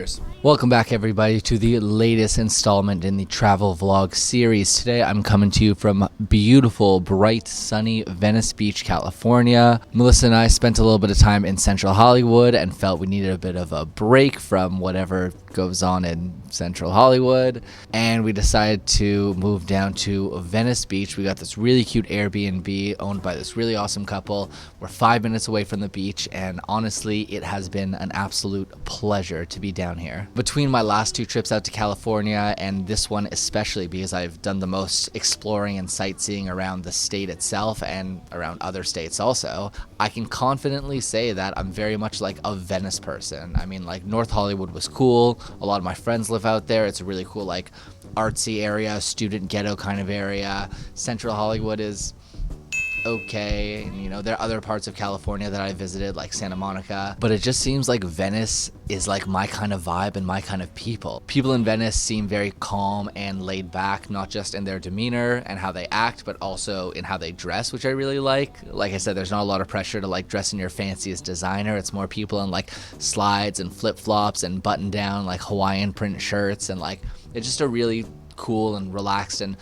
Cheers. Welcome back, everybody, to the latest installment in the travel vlog series. Today I'm coming to you from beautiful, bright, sunny Venice Beach, California. Melissa and I spent a little bit of time in Central Hollywood and felt we needed a bit of a break from whatever goes on in Central Hollywood, and we decided to move down to Venice Beach. We got this really cute Airbnb owned by this really awesome couple. We're 5 minutes away from the beach, and honestly, it has been an absolute pleasure to be down here. Between my last two trips out to California and this one especially, because I've done the most exploring and sightseeing around the state itself and around other states also, I can confidently say that I'm very much like a Venice person. I mean, like, North Hollywood was cool. A lot of my friends live out there. It's a really cool, like, artsy area, student ghetto kind of area. Central Hollywood is okay, and you know, there are other parts of California that I visited, like Santa Monica, but it just seems like Venice is like my kind of vibe and my kind of people. People in Venice seem very calm and laid back, not just in their demeanor and how they act, but also in how they dress, which I really like. Like I said, there's not a lot of pressure to like dress in your fanciest designer. It's more people in like slides and flip-flops and button down like Hawaiian print shirts, and like it's just a really cool and relaxed and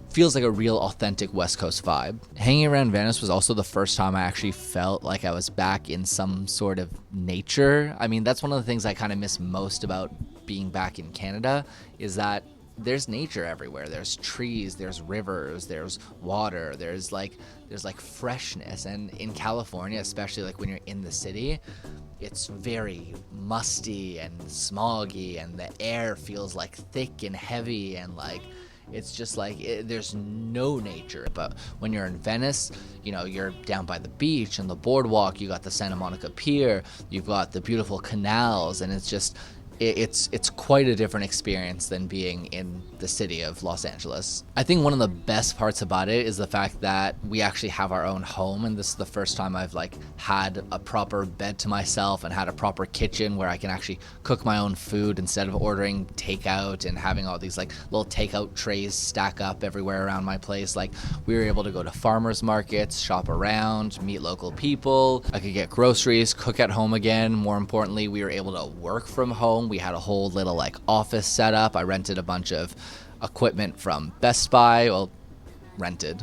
feels like a real authentic West Coast vibe. Hanging around Venice was also the first time I actually felt like I was back in some sort of nature. I mean, that's one of the things I kind of miss most about being back in Canada, is that there's nature everywhere. There's trees, there's rivers, there's water, there's like freshness. And in California, especially like when you're in the city, it's very musty and smoggy, and the air feels like thick and heavy, and like it's just like there's no nature. But when you're in Venice, you know, you're down by the beach and the boardwalk, you got the Santa Monica Pier, you've got the beautiful canals, and it's just it's quite a different experience than being in the city of Los Angeles. I think one of the best parts about it is the fact that we actually have our own home, and this is the first time I've like had a proper bed to myself and had a proper kitchen where I can actually cook my own food instead of ordering takeout and having all these like little takeout trays stack up everywhere around my place. Like, we were able to go to farmers markets, shop around, meet local people. I could get groceries, cook at home again. More importantly, we were able to work from home. We had a whole little like office set up. I rented a bunch of equipment from Best Buy. Well, rented.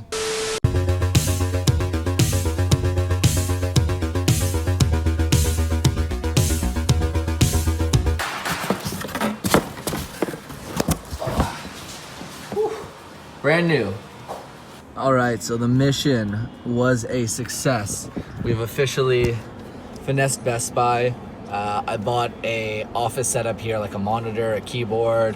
Brand new. All right, so the mission was a success. We've officially finessed Best Buy. I bought a office setup here, like a monitor, a keyboard,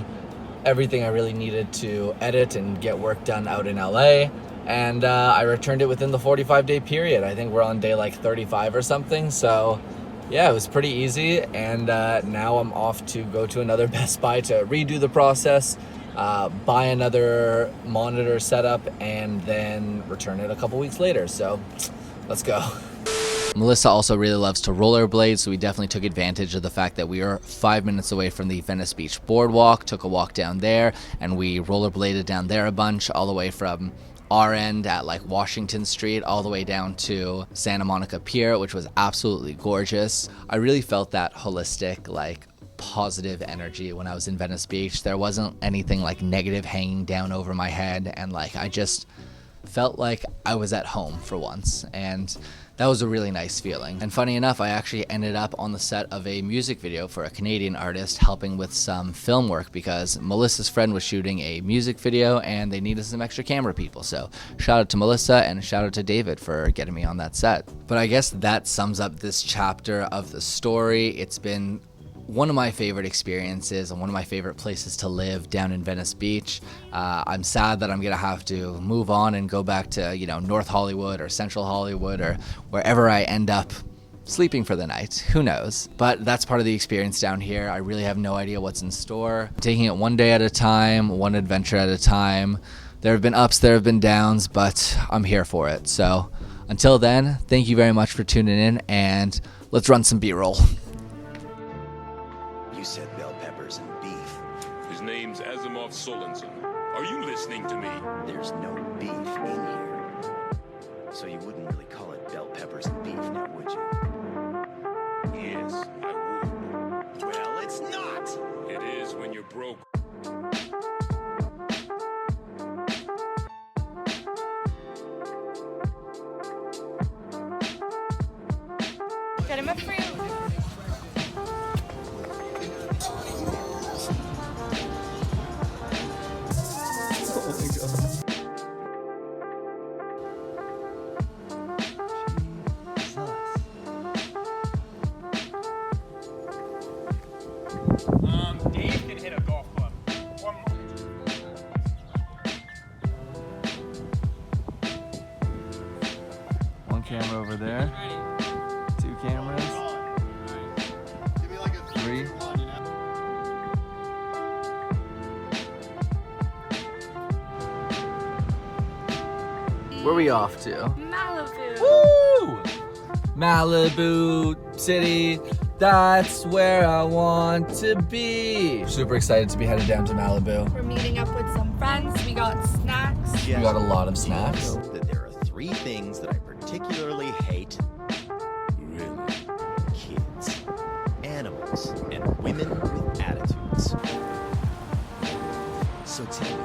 everything I really needed to edit and get work done out in LA. And I returned it within the 45-day period. I think we're on day like 35 or something. So yeah, it was pretty easy. And now I'm off to go to another Best Buy to redo the process, buy another monitor setup, and then return it a couple weeks later. So let's go. Melissa also really loves to rollerblade, so we definitely took advantage of the fact that we are 5 minutes away from the Venice Beach boardwalk, took a walk down there, and we rollerbladed down there a bunch, all the way from our end at like Washington Street all the way down to Santa Monica Pier, which was absolutely gorgeous. I really felt that holistic, like, positive energy when I was in Venice Beach. There wasn't anything like negative hanging down over my head, and like I just felt like I was at home for once, and that was a really nice feeling. And funny enough, I actually ended up on the set of a music video for a Canadian artist, helping with some film work, because Melissa's friend was shooting a music video and they needed some extra camera people. So shout out to Melissa and shout out to David for getting me on that set. But I guess that sums up this chapter of the story. It's been one of my favorite experiences and one of my favorite places to live down in Venice Beach. I'm sad that I'm gonna have to move on and go back to, you know, North Hollywood or Central Hollywood or wherever I end up sleeping for the night. Who knows? But that's part of the experience down here. I really have no idea what's in store. Taking it one day at a time, one adventure at a time. There have been ups, there have been downs, but I'm here for it. So until then, thank you very much for tuning in, and let's run some B-roll. You said bell peppers and beef. His name's Asimov Solensen. Are you listening to me? There's no beef in here. So you wouldn't really call it bell peppers and beef now, would you? Yes, I would. Well, it's not! when you're broke. Get him a fruit. Dave can hit a golf club. One more. One camera over there. Two cameras. Three. Where are we off to? Malibu. Woo! Malibu City, that's where I want to be. Super excited to be headed down to Malibu. We're meeting up with some friends. We got snacks. We got a lot of snacks. Do you know that there are 3 things that I particularly hate? Really? Kids, animals, and women with attitudes. So tell me,